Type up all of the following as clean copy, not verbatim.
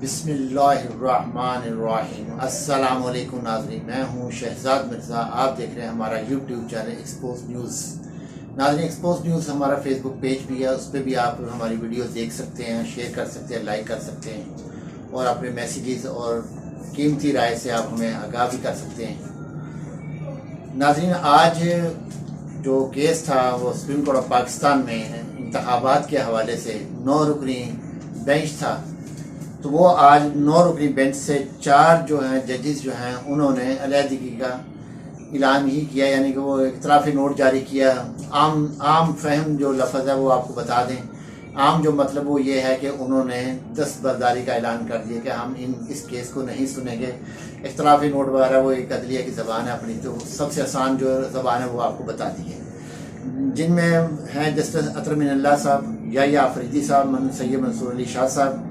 बिस्मिल्लाहिर्रहमानिर्रहीम। अस्सलाम वालेकुम नाज़रीन, मैं हूँ शहजाद मिर्ज़ा। आप देख रहे हैं हमारा यूट्यूब चैनल एक्सपोज न्यूज़। नाज़रीन, एक्सपोज न्यूज़ हमारा फेसबुक पेज भी है, उस पर भी आप हमारी वीडियो देख सकते हैं, शेयर कर सकते हैं, लाइक कर सकते हैं और अपने मैसेजेस और कीमती राय से आप हमें आगाह भी कर सकते हैं। नाज़रीन, आज जो केस था वो सुप्रीम कोर्ट ऑफ पाकिस्तान में इंतखाबात के हवाले से 9 रुकनी बेंच था। तो वो आज 9 रुकनी बेंच से 4 जो हैं जजेस जो हैं उन्होंने अलहदगी का ऐलान ही किया, यानी कि वो इख्तलाफी नोट जारी किया। आम फहम जो लफ्ज़ है वो आपको बता दें। आम जो मतलब वो ये है कि उन्होंने दस्तबरदारी का ऐलान कर दिया कि हम इस केस को नहीं सुनेंगे। इख्तलाफी नोट वगैरह वो एक अदलिया की ज़बान है अपनी, तो सबसे आसान जो ज़बान है वो आपको बता दी है। जिनमें हैं जस्टिस अतर मिनल्लाह साहब, या आफरीदी साहब, सैयद मंसूर अली शाह साहब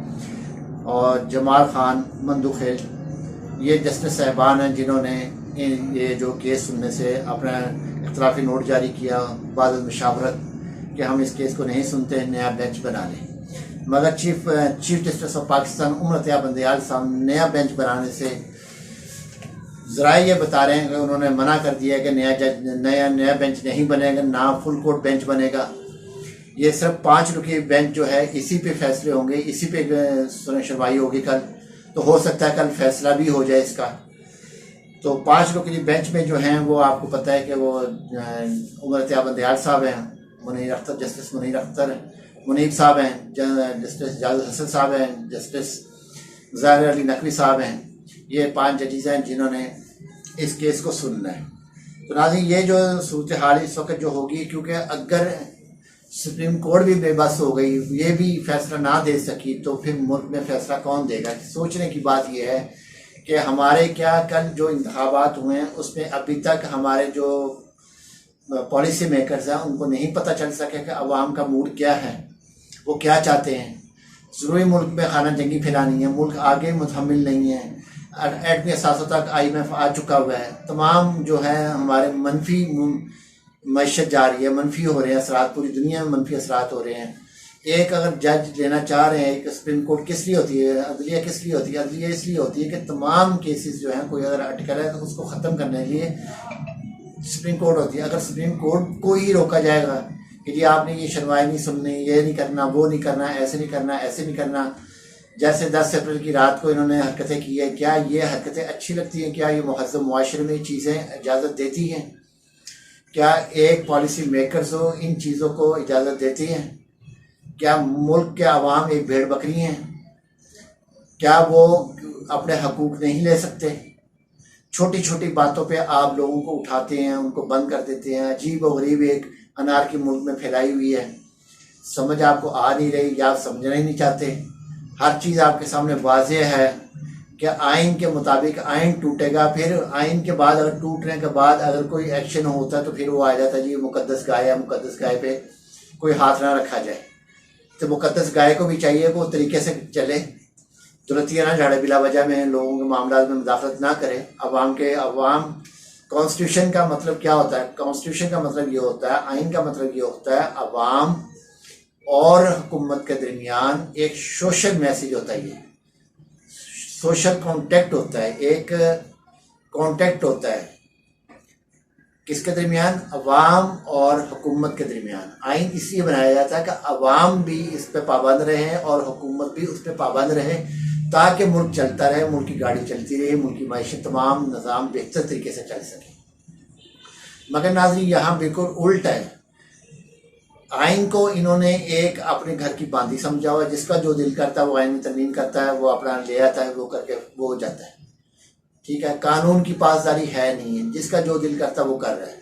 और जमाल ख़ान मंदुखेल। ये जस्टिस साहबान हैं जिन्होंने ये जो केस सुनने से अपना इख्तलाफी नोट जारी किया बाद मुशावरत कि हम इस केस को नहीं सुनते, नया बेंच बना लें। मगर chief justice of Pakistan Umar Atiya Bandial साहब नया बेंच बनाने से ज़राए ये बता रहे हैं कि उन्होंने मना कर दिया कि नया बेंच नहीं बनेगा, ना फुल कोर्ट बेंच बनेगा। ये सिर्फ 5 रुकनी बेंच जो है इसी पे फैसले होंगे, इसी पे सुनवाई होगी कल। तो हो सकता है कल फैसला भी हो जाए इसका। तो 5 रुकनी बेंच में जो हैं वो आपको पता है कि वो उमर अतिया बंदयाल साहब हैं, मुनीर अख्तर जस्टिस मुनीर अख्तर मुनीब साहब हैं, जस्टिस जावेद हसन साहब हैं, जस्टिस ज़ाहिर अली नकवी साहब हैं। ये 5 जजेस हैं जिन्होंने इस केस को सुनना है। तो नाज़रीन, ये जो सूरत हाल इस वक्त जो होगी, क्योंकि अगर सुप्रीम कोर्ट भी बेबस हो गई, ये भी फैसला ना दे सकी, तो फिर मुल्क में फैसला कौन देगा। सोचने की बात यह है कि हमारे क्या कल जो इंतखाबात हुए हैं उसमें अभी तक हमारे जो पॉलिसी मेकर्स हैं उनको नहीं पता चल सके कि अवाम का मूड क्या है, वो क्या चाहते हैं। ज़रूरी मुल्क में खाना जंगी फैलानी है, मुल्क आगे मुतहम्मिल नहीं है। एटमी असासों तक IMF आ चुका हुआ है। तमाम जो है हमारे मनफी मैशत जा रही है, मनफी हो रहे हैं असरात, पूरी दुनिया में मनफी असरात हो रहे हैं। एक अगर जज लेना चाह रहे हैं, एक सुप्रीम कोर्ट किस लिए होती है, अदलिया किस लिए होती है? अदलिया इसलिए होती है कि तमाम केसेस जो हैं, कोई अगर अटकल है तो उसको ख़त्म करने के लिए सुप्रीम कोर्ट होती है। अगर सुप्रीम कोर्ट को ही रोका जाएगा कि जी आपने ये सुनवाई नहीं सुननी, ये नहीं करना, वो नहीं करना, ऐसे नहीं करना, ऐसे नहीं करना, जैसे 10 अप्रैल की रात को इन्होंने हरकतें की है, क्या ये हरकतें अच्छी लगती हैं? क्या ये मुहज़्ज़म मुआशरे में चीज़ें इजाज़त देती हैं? क्या एक पॉलिसी मेकर्स हो इन चीज़ों को इजाज़त देती हैं? क्या मुल्क के अवाम एक भेड़ बकरी हैं? क्या वो अपने हकूक़ नहीं ले सकते? छोटी छोटी बातों पे आप लोगों को उठाते हैं, उनको बंद कर देते हैं। अजीब व गरीब एक अनार की मुल्क में फैलाई हुई है, समझ आपको आ नहीं रही या आप समझना ही नहीं चाहते। हर चीज़ आपके सामने वाज़ेह है कि आइन के मुताबिक आइन टूटेगा, फिर आइन के बाद अगर टूटने के बाद अगर कोई एक्शन होता है तो फिर वो आ जाता है जी मुकद्दस गाय है, मुकद्दस गाय पे कोई हाथ ना रखा जाए। तो मुकद्दस गाय को भी चाहिए कि वो तरीके से चले, तुरंतियाँ ना झाड़े, बिला वजह में लोगों के मामला में मुदाखलत ना करे। अवाम कॉन्स्टिट्यूशन का मतलब क्या होता है? कॉन्स्टिट्यूशन का मतलब ये होता है, आइन का मतलब ये होता है, अवाम और हुकूमत के दरमियान एक सोशल मैसेज होता है, ये सोशल कॉन्टेक्ट होता है, एक कॉन्टेक्ट होता है किसके दरमियान? अवाम और हुकूमत के दरमियान। आइन इसलिए बनाया जाता है कि अवाम भी इस पर पाबंद रहे और हुकूमत भी उस पर पाबंद रहे, ताकि मुल्क चलता रहे, मुल्क की गाड़ी चलती रहे, मुल्क की मायशत तमाम निज़ाम बेहतर तरीके से चल सके। मगर नाज़रीन, यहाँ बिल्कुल उल्ट है। आइन को इन्होंने एक अपने घर की बांदी समझा हुआ है, जिसका जो दिल करता है वो आइन में तरमीम करता है, वो अपना ले आता है, वो करके वो हो जाता है। ठीक है, कानून की पासदारी है नहीं है, जिसका जो दिल करता है वो कर रहा है।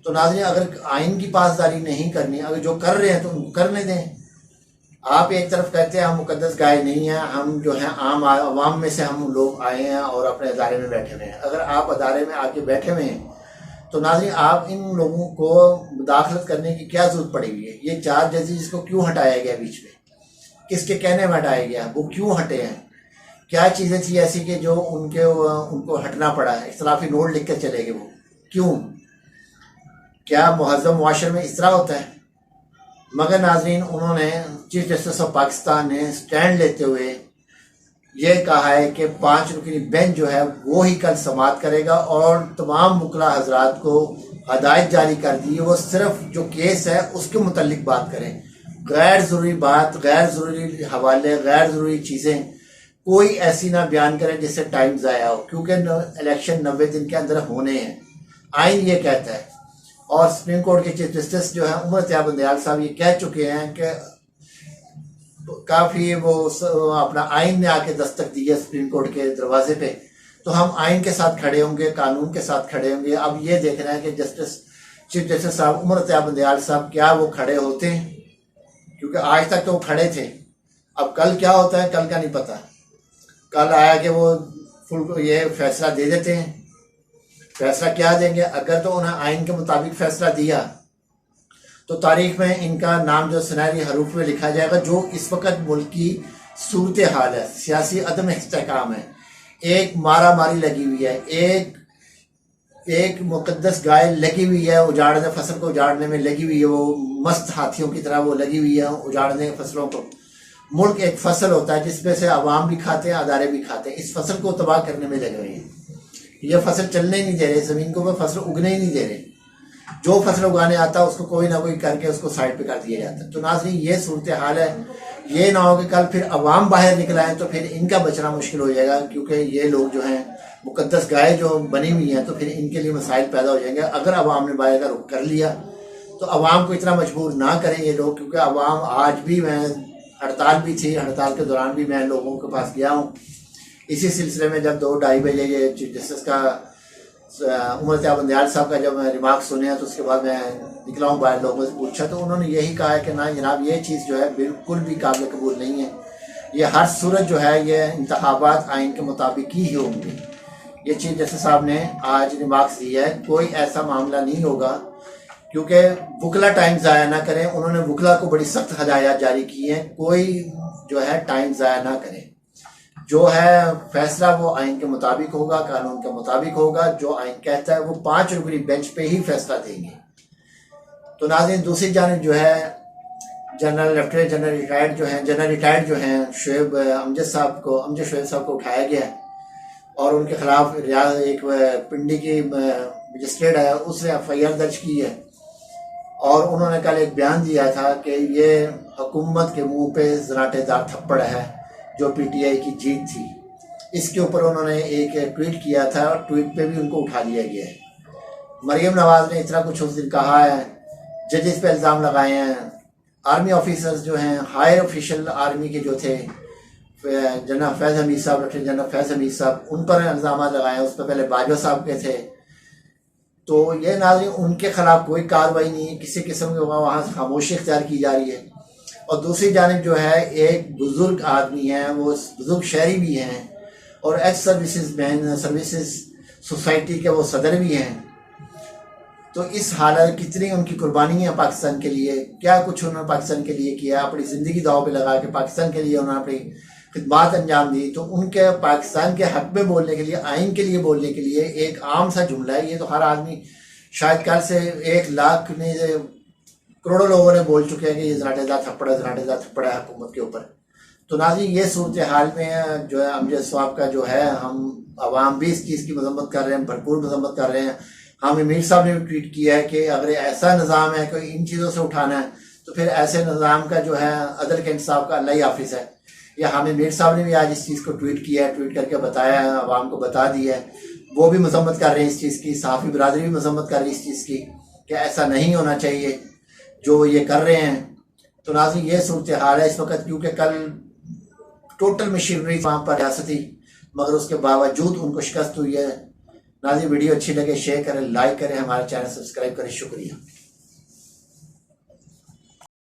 तो नाज़रीन, अगर आइन की पासदारी नहीं करनी, अगर जो कर रहे हैं तो उनको करने दें। आप एक तरफ कहते हैं हम मुकद्दस गाय नहीं हैं, हम जो हैं आम आवाम में से हम लोग आए हैं और अपने अदारे में बैठे हुए हैं। अगर आप अदारे में आके बैठे हुए हैं तो नाज़रीन, आप इन लोगों को मुदाखलत करने की क्या ज़रूरत पड़ी हुई है? ये 4 जजेस को क्यों हटाया गया बीच में? किसके कहने में हटाया गया? वो क्यों हटे हैं? क्या चीज़ें थी ऐसी कि जो उनको हटना पड़ा है? इख्तलाफी नोट लिख कर चले गए वो क्यों? क्या मुहज़्ज़म मुआशरे में इस तरह होता है? मगर नाज़रीन, उन्होंने चीफ जस्टिस ऑफ पाकिस्तान ने स्टैंड लेते हुए ये कहा है कि 5 रुकनी बेंच जो है वो ही कल समाअत करेगा और तमाम वकला हजरात को हदायत जारी कर दी है वो सिर्फ जो केस है उसके मुतल्लिक बात करें। गैर ज़रूरी बात, गैर ज़रूरी हवाले, गैर ज़रूरी चीज़ें कोई ऐसी ना बयान करें जिससे टाइम ज़ाया हो, क्योंकि इलेक्शन 90 दिन के अंदर होने हैं, आइन ये कहता है। और सुप्रीम कोर्ट के चीफ जस्टिस जो है उमर अत्याब बंदयाल साहब ये कह चुके हैं कि काफ़ी वो अपना आइन ने आके दस्तक दी है सुप्रीम कोर्ट के दरवाजे पे, तो हम आइन के साथ खड़े होंगे, कानून के साथ खड़े होंगे। अब ये देखना है कि चीफ जस्टिस साहब उमर अत्याब बंदयाल साहब क्या वो खड़े होते हैं, क्योंकि आज तक तो वो खड़े थे। अब कल क्या होता है कल का नहीं पता। कल आया कि वो फुल ये फैसला दे देते हैं। फैसला क्या देंगे? अगर तो उन्हें आइन के मुताबिक फैसला दिया तो तारीख में इनका नाम जो सुनहरी हरूफ में लिखा जाएगा। जो इस वक्त मुल्क की सूरत हाल है, सियासी अदम इस्तेहकाम है, एक मारा मारी लगी हुई है, एक मुकद्दस गाय लगी हुई है उजाड़ने, फसल को उजाड़ने में लगी हुई है, वो मस्त हाथियों की तरह वो लगी हुई है उजाड़ने फसलों को। मुल्क एक फसल होता है जिसमें से अवाम भी खाते हैं, अदारे भी खाते हैं। इस फसल को तबाह करने में लगे हुए हैं। यह फसल चलने ही नहीं दे रहे, ज़मीन को फसल उगने ही नहीं दे रहे। जो फसल उगाने आता है उसको कोई ना कोई करके उसको साइड पे कर दिया जाता है। तो नाज़रीन ये सूरत हाल है। ये ना हो कि कल फिर अवाम बाहर निकल आए तो फिर इनका बचना मुश्किल हो जाएगा, क्योंकि ये लोग जो हैं मुकद्दस गाय जो बनी हुई हैं तो फिर इनके लिए मसाइल पैदा हो जाएंगे। अगर अवाम ने बाहर का रुख कर लिया तो अवाम को इतना मजबूर ना करें ये लोग, क्योंकि अवाम आज भी, मैं हड़ताल भी थी, हड़ताल के दौरान भी मैं लोगों के पास गया हूँ। इसी सिलसिले में जब 2-2:30 बजे ये चीफ जस्टिस का उमर अत्याब बंदयाल साहब का जब मैं रिमार्क सुने तो उसके बाद मैं निकला हूँ बाहर, लोगों से पूछा तो उन्होंने यही कहा है कि ना जनाब ये चीज़ जो है बिल्कुल भी काबिल कबूल नहीं है। ये हर सूरत जो है ये इंतखाबात आइन के मुताबिक ही होंगे। ये चीफ जस्टिस साहब ने आज रिमार्क्स दी है। कोई ऐसा मामला नहीं होगा, क्योंकि वकला टाइम ज़ाया ना करें। उन्होंने वकला को बड़ी सख्त हदायत जारी की हैं, कोई जो है टाइम ज़ाया ना करें। जो है फैसला वो आइन के मुताबिक होगा, कानून के मुताबिक होगा। जो आइन कहता है वो 5 रुकनी बेंच पे ही फैसला देंगे। तो नाज़रीन दूसरी जानिब जो है जनरल लेफ्टिनेंट जनरल रिटायर्ड जो हैं शुएब अमजद शुएब साहब को उठाया गया है और उनके खिलाफ एक पिंडी की मजिस्ट्रेट है उसने FIR दर्ज की है। और उन्होंने कल एक बयान दिया था कि ये हुकूमत के मुंह पे ज़राटेदार थप्पड़ है जो PTI की जीत थी। इसके ऊपर उन्होंने एक ट्वीट किया था और ट्वीट पे भी उनको उठा लिया गया है। मरियम नवाज ने इतना कुछ उस दिन कहा है, जजेस पे इल्ज़ाम लगाए हैं। आर्मी ऑफिसर्स जो हैं, हायर ऑफिशियल आर्मी के जो थे, जनरल फैज़ हमीद साहब, लेफ्टिनेंट जनरल फैज़ हमीद साहब, उन पर इल्ज़ाम लगाए हैं। उस पर पहले बाजवा साहब के थे। तो ये नाज़रीन उनके खिलाफ कोई कार्रवाई नहीं है, किसी किस्म की वहाँ से खामोशी इख्तियार की जा रही है। और दूसरी जानिब जो है एक बुज़ुर्ग आदमी है, वो बुज़ुर्ग शहरी भी हैं और एक्स सर्विसेज सोसाइटी के वो सदर भी हैं। तो इस हालत कितनी उनकी कुर्बानी है पाकिस्तान के लिए, क्या कुछ उन्होंने पाकिस्तान के लिए किया, अपनी ज़िंदगी दाव पे लगा के पाकिस्तान के लिए उन्होंने अपनी खिदमत अंजाम दी। तो उनके पाकिस्तान के हक़ में बोलने के लिए, आइन के लिए बोलने के लिए एक आम सा जुमला है। ये तो हर आदमी शायद कल से 1 लाख ने करोड़ों लोगों ने बोल चुके हैं कि ये ज़राटेदार थप्पड़ है हुकूमत के ऊपर। तो नाज़रीन ये सूरत हाल में जो है अमजद साहब का जो है, हम आवाम भी इस चीज़ की मजम्मत कर रहे हैं, भरपूर मजम्मत कर रहे हैं। हम मीर साहब ने भी ट्वीट किया है कि अगर ऐसा निज़ाम है कि इन चीज़ों से उठाना है तो फिर ऐसे निज़ाम का जो है अदल के इंसाफ का अल्लाह ही हाफिज़ है। या हमें मीर साहब ने भी आज इस चीज़ को ट्वीट किया है, ट्वीट करके बताया है, आवाम को बता दी है। वो भी मजम्मत कर रहे हैं इस चीज़ की, सहाफ़ी बरादरी भी मजम्मत कर रही है इस चीज़ की कि ऐसा नहीं होना चाहिए जो ये कर रहे हैं। तो नाज़रीन ये सूरत हाल है इस वक्त, क्योंकि कल टोटल मशीनरी वहाँ पर रियासती, मगर उसके बावजूद उनको शिकस्त हुई है। नाज़रीन वीडियो अच्छी लगे शेयर करें, लाइक करें, हमारा चैनल सब्सक्राइब करें। शुक्रिया।